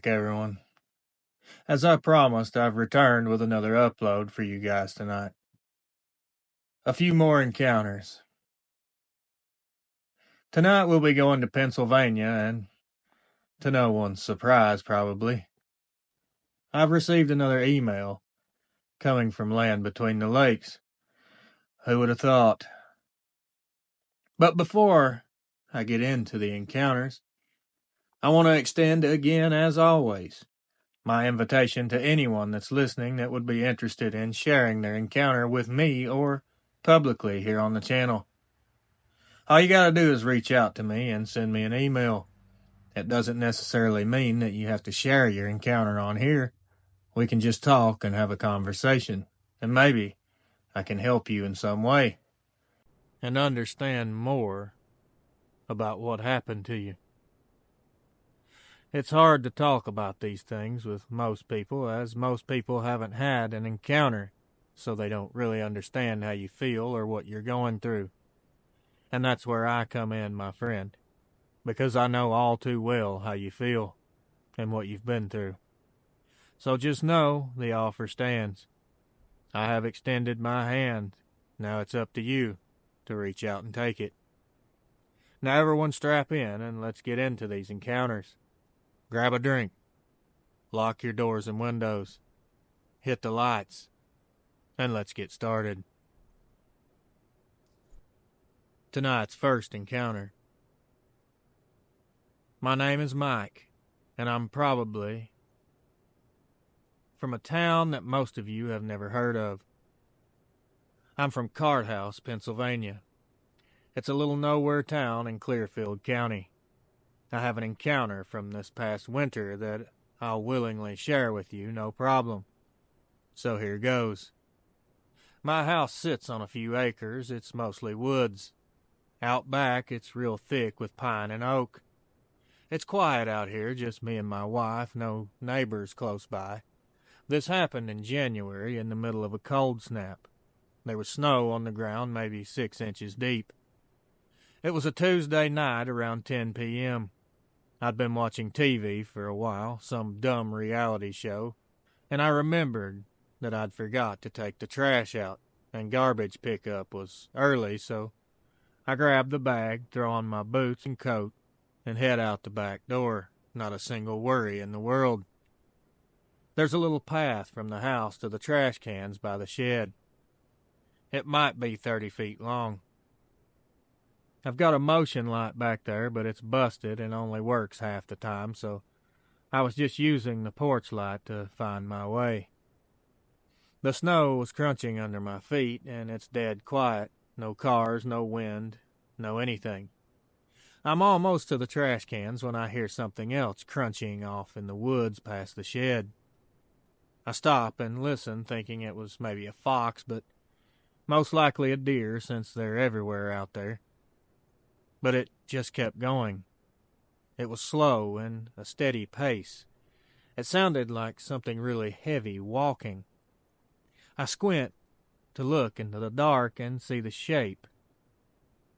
back, everyone. As I promised, I've returned with another upload for you guys tonight. A few more encounters. Tonight we'll be going to Pennsylvania, and to no one's surprise, probably, I've received another email coming from land between the lakes. Who would have thought? But before I get into the encounters, I want to extend again, as always, my invitation to anyone that's listening that would be interested in sharing their encounter with me or publicly here on the channel. All you gotta do is reach out to me and send me an email. It doesn't necessarily mean that you have to share your encounter on here. We can just talk and have a conversation, and maybe I can help you in some way and understand more about what happened to you. It's hard to talk about these things with most people, as most people haven't had an encounter, so they don't really understand how you feel or what you're going through. And that's where I come in, my friend, because I know all too well how you feel and what you've been through. So just know the offer stands. I have extended my hand. Now it's up to you to reach out and take it. Now everyone strap in and let's get into these encounters. Grab a drink. Lock your doors and windows. Hit the lights. And let's get started. Tonight's first encounter. My name is Mike, and I'm probably from a town that most of you have never heard of. I'm from Carthouse, Pennsylvania. It's a little nowhere town in Clearfield County. I have an encounter from this past winter that I'll willingly share with you, no problem. So here goes. My house sits on a few acres. It's mostly woods. Out back, it's real thick with pine and oak. It's quiet out here, just me and my wife, no neighbors close by. This happened in January in the middle of a cold snap. There was snow on the ground, maybe 6 inches deep. It was a Tuesday night around 10 p.m. I'd been watching TV for a while, some dumb reality show, and I remembered that I'd forgot to take the trash out, and garbage pickup was early, so I grabbed the bag, throw on my boots and coat, and head out the back door, not a single worry in the world. There's a little path from the house to the trash cans by the shed. It might be 30 feet long. I've got a motion light back there, but it's busted and only works half the time, so I was just using the porch light to find my way. The snow was crunching under my feet, and it's dead quiet. No cars, no wind, no anything. I'm almost to the trash cans when I hear something else crunching off in the woods past the shed. I stop and listen, thinking it was maybe a fox, but most likely a deer, since they're everywhere out there. But it just kept going. It was slow and a steady pace. It sounded like something really heavy walking. I squint to look into the dark and see the shape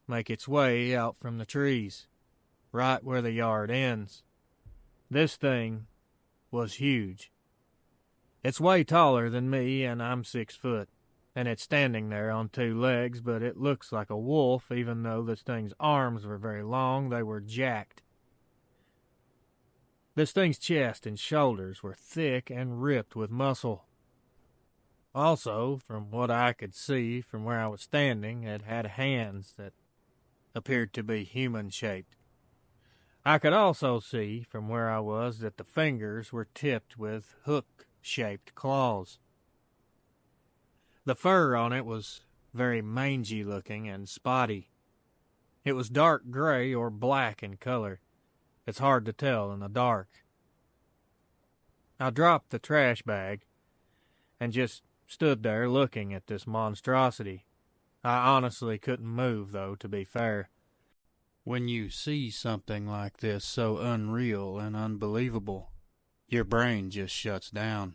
make its way out from the trees, right where the yard ends. This thing was huge. It's way taller than me, and I'm 6 foot. And it's standing there on 2 legs, but it looks like a wolf, even though this thing's arms were very long. They were jacked. This thing's chest and shoulders were thick and ripped with muscle. Also, from what I could see from where I was standing, it had hands that appeared to be human-shaped. I could also see from where I was that the fingers were tipped with hook-shaped claws. The fur on it was very mangy-looking and spotty. It was dark gray or black in color. It's hard to tell in the dark. I dropped the trash bag and just stood there looking at this monstrosity. I honestly couldn't move, though, to be fair. When you see something like this so unreal and unbelievable, your brain just shuts down.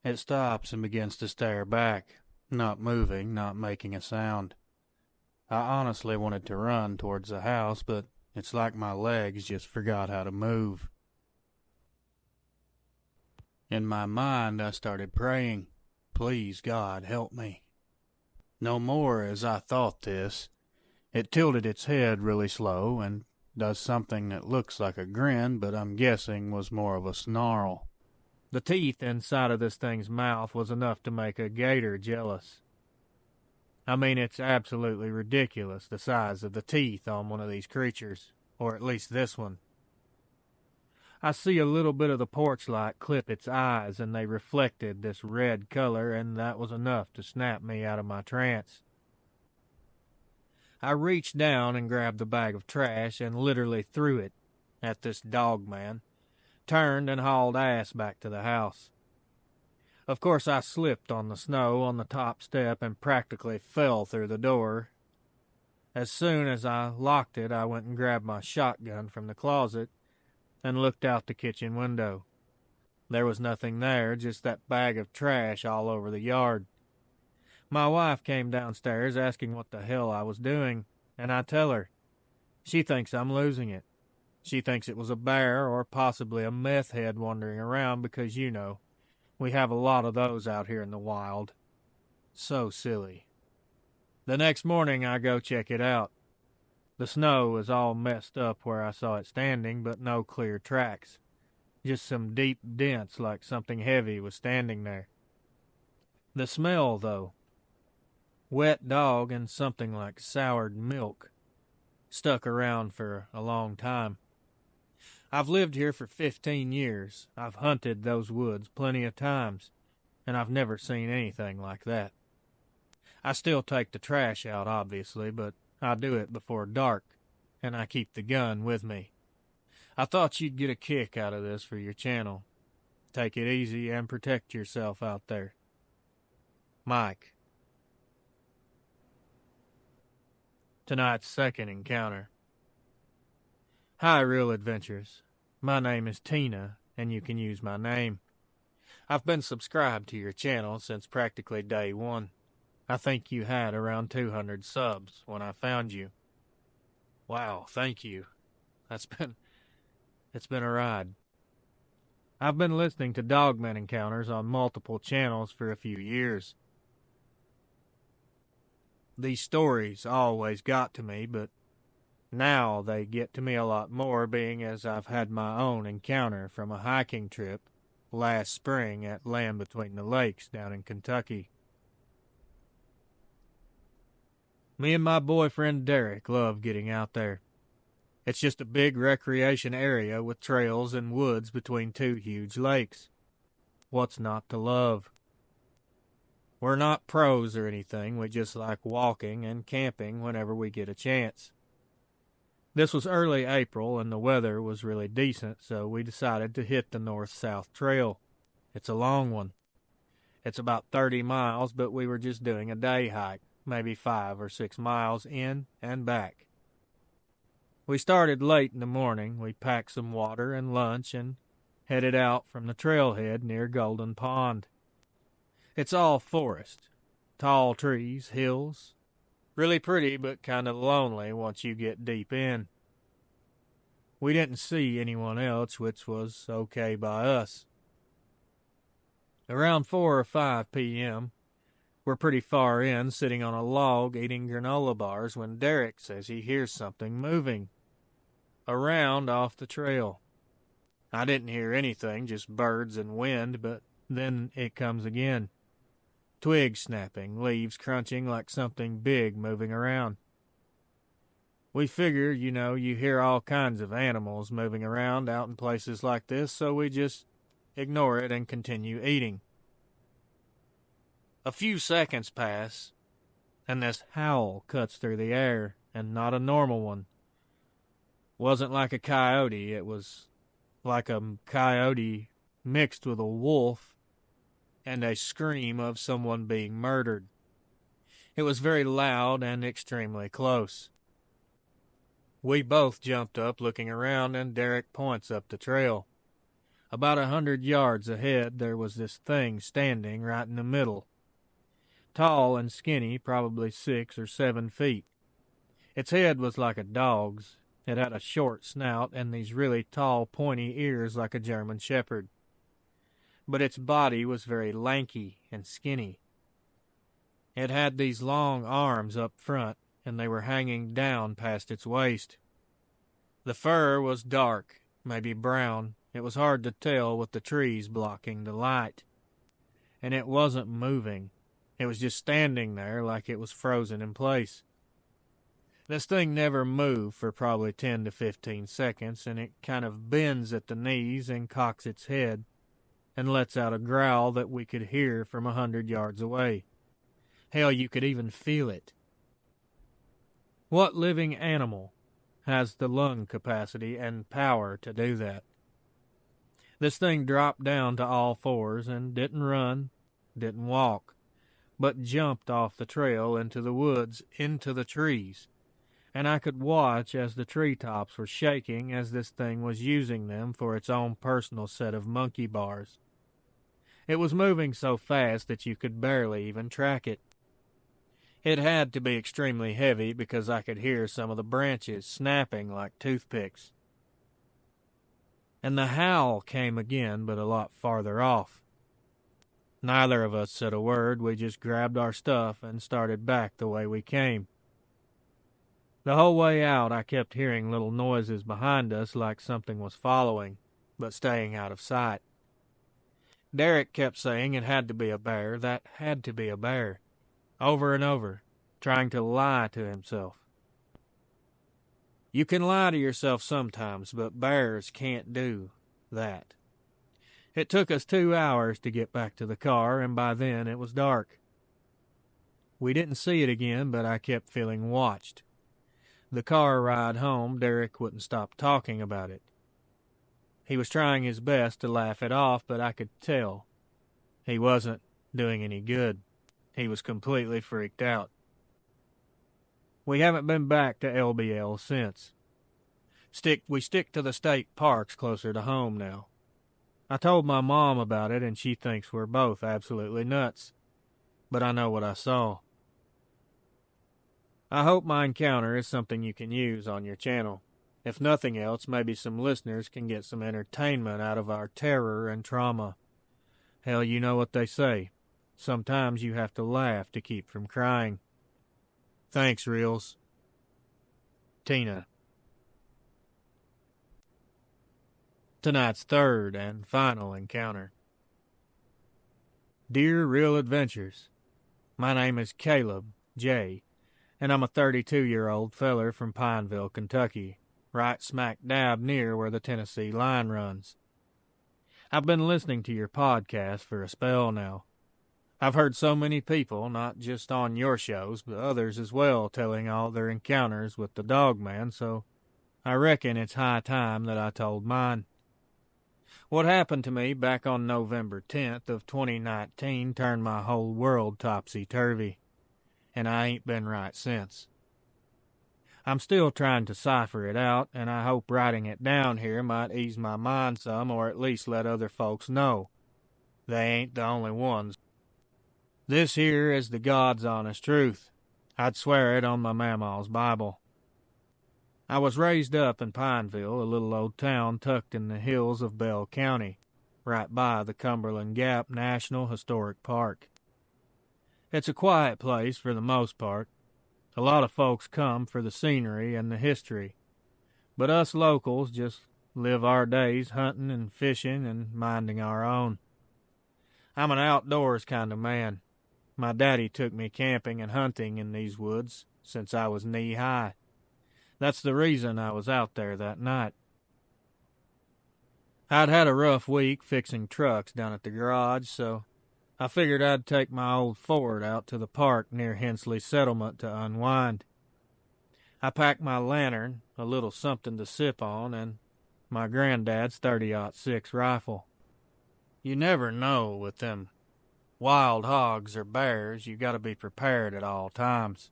It stops and begins to stare back, not moving, not making a sound. I honestly wanted to run towards the house, but it's like my legs just forgot how to move. In my mind, I started praying, "Please, God, help me." No more as I thought this. It tilted its head really slow and does something that looks like a grin, but I'm guessing was more of a snarl. The teeth inside of this thing's mouth was enough to make a gator jealous. I mean, it's absolutely ridiculous, the size of the teeth on one of these creatures, or at least this one. I see a little bit of the porch light clip its eyes, and they reflected this red color, and that was enough to snap me out of my trance. I reached down and grabbed the bag of trash and literally threw it at this Dogman, turned and hauled ass back to the house. Of course, I slipped on the snow on the top step and practically fell through the door. As soon as I locked it, I went and grabbed my shotgun from the closet and looked out the kitchen window. There was nothing there, just that bag of trash all over the yard. My wife came downstairs asking what the hell I was doing, and I tell her. She thinks I'm losing it. She thinks it was a bear or possibly a meth head wandering around because, you know, we have a lot of those out here in the wild. So silly. The next morning I go check it out. The snow was all messed up where I saw it standing, but no clear tracks. Just some deep dents like something heavy was standing there. The smell, though. Wet dog and something like soured milk. Stuck around for a long time. I've lived here for 15 years. I've hunted those woods plenty of times, and I've never seen anything like that. I still take the trash out, obviously, but I do it before dark, and I keep the gun with me. I thought you'd get a kick out of this for your channel. Take it easy and protect yourself out there. Mike. Tonight's second encounter. Hi, Real Adventures. My name is Tina, and you can use my name. I've been subscribed to your channel since practically day one. I think you had around 200 subs when I found you. Wow, thank you. It's been a ride. I've been listening to Dogman encounters on multiple channels for a few years. These stories always got to me, but now they get to me a lot more, being as I've had my own encounter from a hiking trip last spring at Land Between the Lakes down in Kentucky. Me and my boyfriend Derek love getting out there. It's just a big recreation area with trails and woods between two huge lakes. What's not to love? We're not pros or anything, we just like walking and camping whenever we get a chance. This was early April and the weather was really decent, so we decided to hit the north-south trail. It's a long one. It's about 30 miles, but we were just doing a day hike, maybe 5 or 6 miles in and back. We started late in the morning. We packed some water and lunch and headed out from the trailhead near Golden Pond. It's all forest, tall trees, hills. Really pretty, but kind of lonely once you get deep in. We didn't see anyone else, which was okay by us. Around 4 or 5 p.m., we're pretty far in, sitting on a log eating granola bars, when Derek says he hears something moving around off the trail. I didn't hear anything, just birds and wind, but then it comes again. Twigs snapping, leaves crunching like something big moving around. We figure, you hear all kinds of animals moving around out in places like this, so we just ignore it and continue eating. A few seconds pass, and this howl cuts through the air, and not a normal one. Wasn't like a coyote, it was like a coyote mixed with a wolf and a scream of someone being murdered. It was very loud and extremely close. We both jumped up looking around, and Derek points up the trail. About 100 yards ahead there was this thing standing right in the middle. Tall and skinny, probably 6 or 7 feet. Its head was like a dog's. It had a short snout and these really tall, pointy ears like a German shepherd. but its body was very lanky and skinny. It had these long arms up front, and they were hanging down past its waist. The fur was dark, maybe brown. It was hard to tell with the trees blocking the light. And it wasn't moving. It was just standing there like it was frozen in place. This thing never moved for probably 10 to 15 seconds, and it kind of bends at the knees and cocks its head and lets out a growl that we could hear from 100 yards away. Hell, you could even feel it. What living animal has the lung capacity and power to do that? This thing dropped down to all fours and didn't run, didn't walk, but jumped off the trail into the woods, into the trees, and I could watch as the treetops were shaking as this thing was using them for its own personal set of monkey bars. It was moving so fast that you could barely even track it. It had to be extremely heavy because I could hear some of the branches snapping like toothpicks. And the howl came again, but a lot farther off. Neither of us said a word. We just grabbed our stuff and started back the way we came. The whole way out, I kept hearing little noises behind us like something was following, but staying out of sight. Derek kept saying it had to be a bear, that had to be a bear, over and over, trying to lie to himself. You can lie to yourself sometimes, but bears can't do that. It took us 2 hours to get back to the car, and by then it was dark. We didn't see it again, but I kept feeling watched. The car ride home, Derek wouldn't stop talking about it. He was trying his best to laugh it off, but I could tell he wasn't doing any good. He was completely freaked out. We haven't been back to LBL since. We stick to the state parks closer to home now. I told my mom about it, and she thinks we're both absolutely nuts. But I know what I saw. I hope my encounter is something you can use on your channel. If nothing else, maybe some listeners can get some entertainment out of our terror and trauma. Hell, you know what they say. Sometimes you have to laugh to keep from crying. Thanks, Reels. Tina. Tonight's third and final encounter. Dear Real Adventures, my name is Caleb J., and I'm a 32-year-old feller from Pineville, Kentucky, right smack dab near where the Tennessee line runs. I've been listening to your podcast for a spell now. I've heard so many people, not just on your shows, but others as well, telling all their encounters with the Dogman, so I reckon it's high time that I told mine. What happened to me back on November 10th of 2019 turned my whole world topsy-turvy, and I ain't been right since. I'm still trying to cipher it out, and I hope writing it down here might ease my mind some, or at least let other folks know they ain't the only ones. This here is the God's honest truth. I'd swear it on my mama's Bible. I was raised up in Pineville, a little old town tucked in the hills of Bell County, right by the Cumberland Gap National Historic Park. It's a quiet place for the most part. A lot of folks come for the scenery and the history, but us locals just live our days hunting and fishing and minding our own. I'm an outdoors kind of man. My daddy took me camping and hunting in these woods since I was knee-high. That's the reason I was out there that night. I'd had a rough week fixing trucks down at the garage, so I figured I'd take my old Ford out to the park near Hensley Settlement to unwind. I packed my lantern, a little something to sip on, and my granddad's .30-06 rifle. You never know with them wild hogs or bears. You gotta be prepared at all times.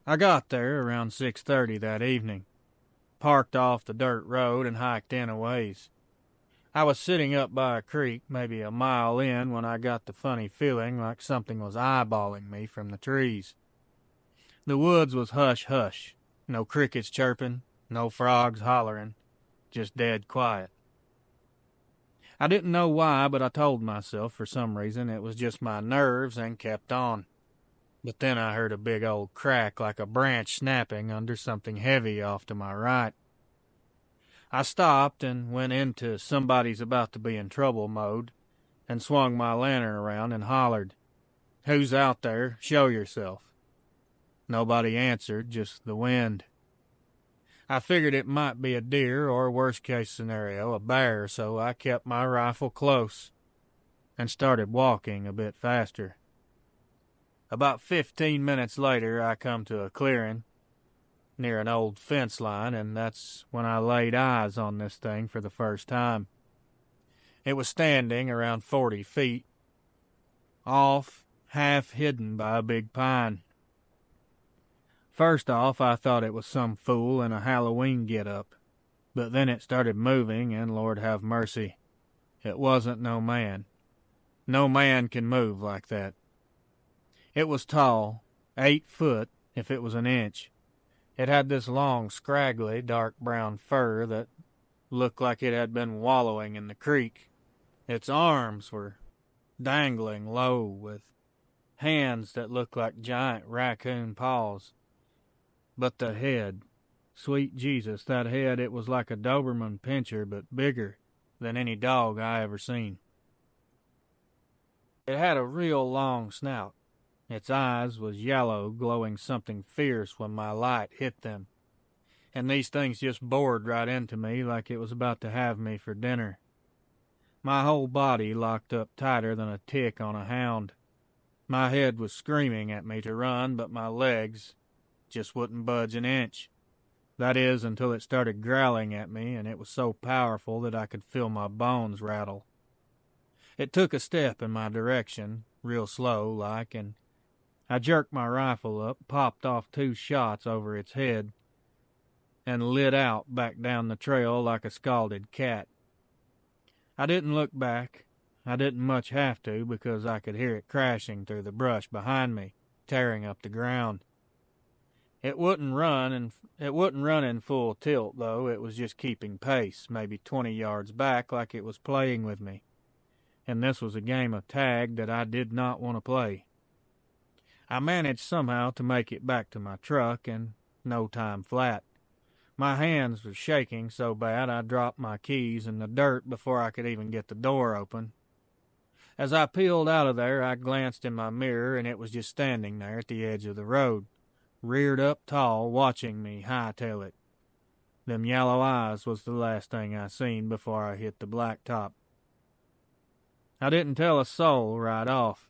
I got there around 6:30 that evening, parked off the dirt road and hiked in a ways. I was sitting up by a creek, maybe a mile in, when I got the funny feeling like something was eyeballing me from the trees. The woods was hush-hush, no crickets chirping, no frogs hollering, just dead quiet. I didn't know why, but I told myself for some reason it was just my nerves and kept on. But then I heard a big old crack like a branch snapping under something heavy off to my right. I stopped and went into somebody's about to be in trouble mode and swung my lantern around and hollered, "Who's out there? Show yourself." Nobody answered, just the wind. I figured it might be a deer or, worst case scenario, a bear, so I kept my rifle close and started walking a bit faster. About 15 minutes later, I come to a clearing near an old fence line, and that's when I laid eyes on this thing for the first time. It was standing around 40 feet off, half hidden by a big pine. First off, I thought it was some fool in a Halloween get-up, but then it started moving, and Lord have mercy, it wasn't no man. No man can move like that. It was tall, 8 foot if it was an inch. It had this long, scraggly, dark brown fur that looked like it had been wallowing in the creek. Its arms were dangling low with hands that looked like giant raccoon paws. But the head, sweet Jesus, that head, it was like a Doberman pinscher, but bigger than any dog I ever seen. It had a real long snout. Its eyes was yellow, glowing something fierce when my light hit them. And these things just bored right into me like it was about to have me for dinner. My whole body locked up tighter than a tick on a hound. My head was screaming at me to run, but my legs just wouldn't budge an inch. That is, until it started growling at me, and it was so powerful that I could feel my bones rattle. It took a step in my direction, real slow like, and I jerked my rifle up, popped off 2 shots over its head, and lit out back down the trail like a scalded cat. I didn't look back. I didn't much have to, because I could hear it crashing through the brush behind me, tearing up the ground. It wouldn't run in full tilt, though. It was just keeping pace, maybe 20 yards back, like it was playing with me. And this was a game of tag that I did not want to play. I managed somehow to make it back to my truck in no time flat. My hands were shaking so bad I dropped my keys in the dirt before I could even get the door open. As I peeled out of there, I glanced in my mirror, and it was just standing there at the edge of the road, reared up tall, watching me hightail it. Them yellow eyes was the last thing I seen before I hit the blacktop. I didn't tell a soul right off.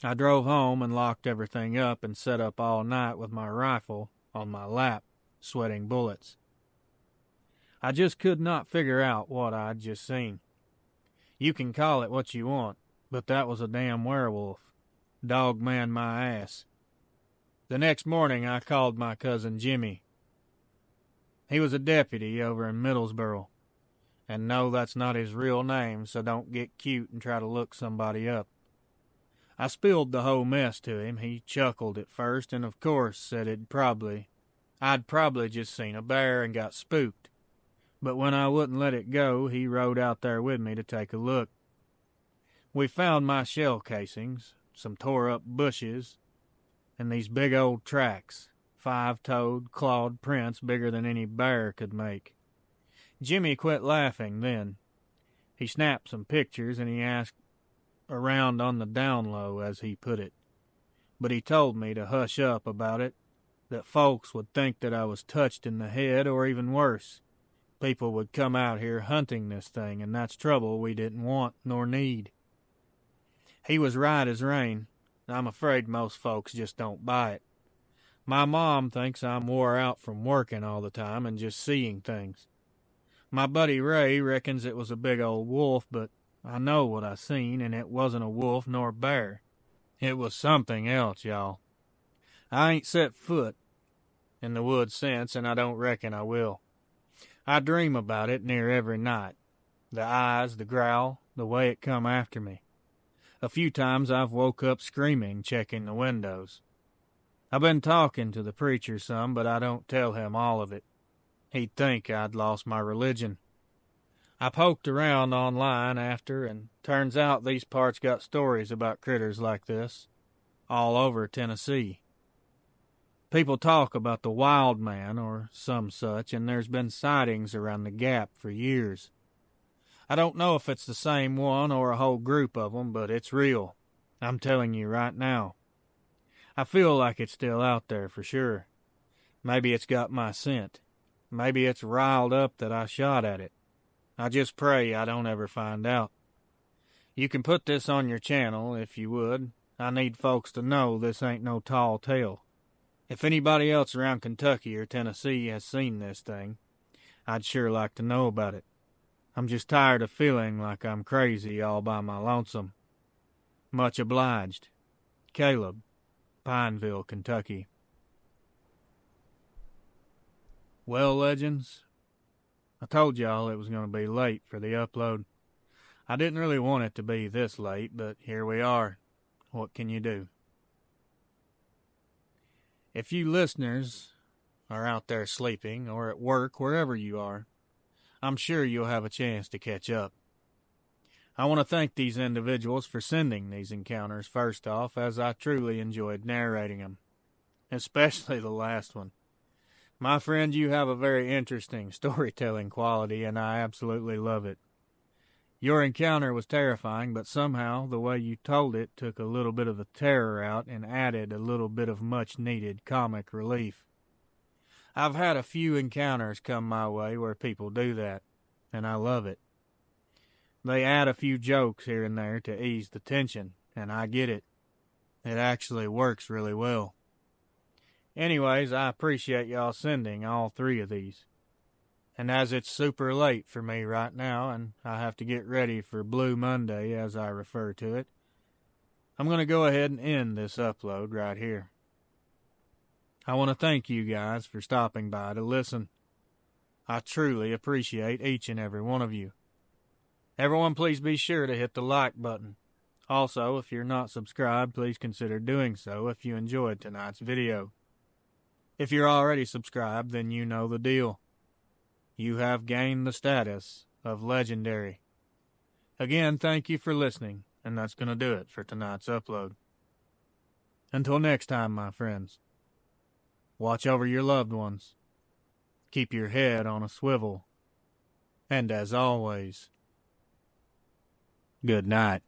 I drove home and locked everything up and sat up all night with my rifle on my lap, sweating bullets. I just could not figure out what I'd just seen. You can call it what you want, but that was a damn werewolf. Dogman my ass. The next morning I called my cousin Jimmy. He was a deputy over in Middlesboro. And no, that's not his real name, so don't get cute and try to look somebody up. I spilled the whole mess to him. He chuckled at first and of course said I'd probably just seen a bear and got spooked. But when I wouldn't let it go, he rode out there with me to take a look. We found my shell casings, some tore-up bushes, and these big old tracks, 5-toed, clawed prints bigger than any bear could make. Jimmy quit laughing then. He snapped some pictures and he asked around on the down low, as he put it. But he told me to hush up about it, that folks would think that I was touched in the head, or even worse. People would come out here hunting this thing, and that's trouble we didn't want nor need. He was right as rain. I'm afraid most folks just don't buy it. My mom thinks I'm wore out from working all the time and just seeing things. My buddy Ray reckons it was a big old wolf, but I know what I seen, and it wasn't a wolf nor a bear. It was something else, y'all. I ain't set foot in the woods since, and I don't reckon I will. I dream about it near every night. The eyes, the growl, the way it come after me. A few times I've woke up screaming, checking the windows. I've been talking to the preacher some, but I don't tell him all of it. He'd think I'd lost my religion. I poked around online after, and turns out these parts got stories about critters like this all over Tennessee. People talk about the wild man or some such, and there's been sightings around the Gap for years. I don't know if it's the same one or a whole group of them, but it's real. I'm telling you right now. I feel like it's still out there for sure. Maybe it's got my scent. Maybe it's riled up that I shot at it. I just pray I don't ever find out. You can put this on your channel if you would. I need folks to know this ain't no tall tale. If anybody else around Kentucky or Tennessee has seen this thing, I'd sure like to know about it. I'm just tired of feeling like I'm crazy all by my lonesome. Much obliged. Caleb, Pineville, Kentucky. Well, legends, I told y'all it was going to be late for the upload. I didn't really want it to be this late, but here we are. What can you do? If you listeners are out there sleeping or at work, wherever you are, I'm sure you'll have a chance to catch up. I want to thank these individuals for sending these encounters first off, as I truly enjoyed narrating them, especially the last one. My friend, you have a very interesting storytelling quality, and I absolutely love it. Your encounter was terrifying, but somehow the way you told it took a little bit of the terror out and added a little bit of much-needed comic relief. I've had a few encounters come my way where people do that, and I love it. They add a few jokes here and there to ease the tension, and I get it. It actually works really well. Anyways, I appreciate y'all sending all 3 of these. And as it's super late for me right now, and I have to get ready for Blue Monday, as I refer to it, I'm going to go ahead and end this upload right here. I want to thank you guys for stopping by to listen. I truly appreciate each and every one of you. Everyone, please be sure to hit the like button. Also, if you're not subscribed, please consider doing so if you enjoyed tonight's video. If you're already subscribed, then you know the deal. You have gained the status of legendary. Again, thank you for listening, and that's going to do it for tonight's upload. Until next time, my friends, watch over your loved ones, keep your head on a swivel, and as always, good night.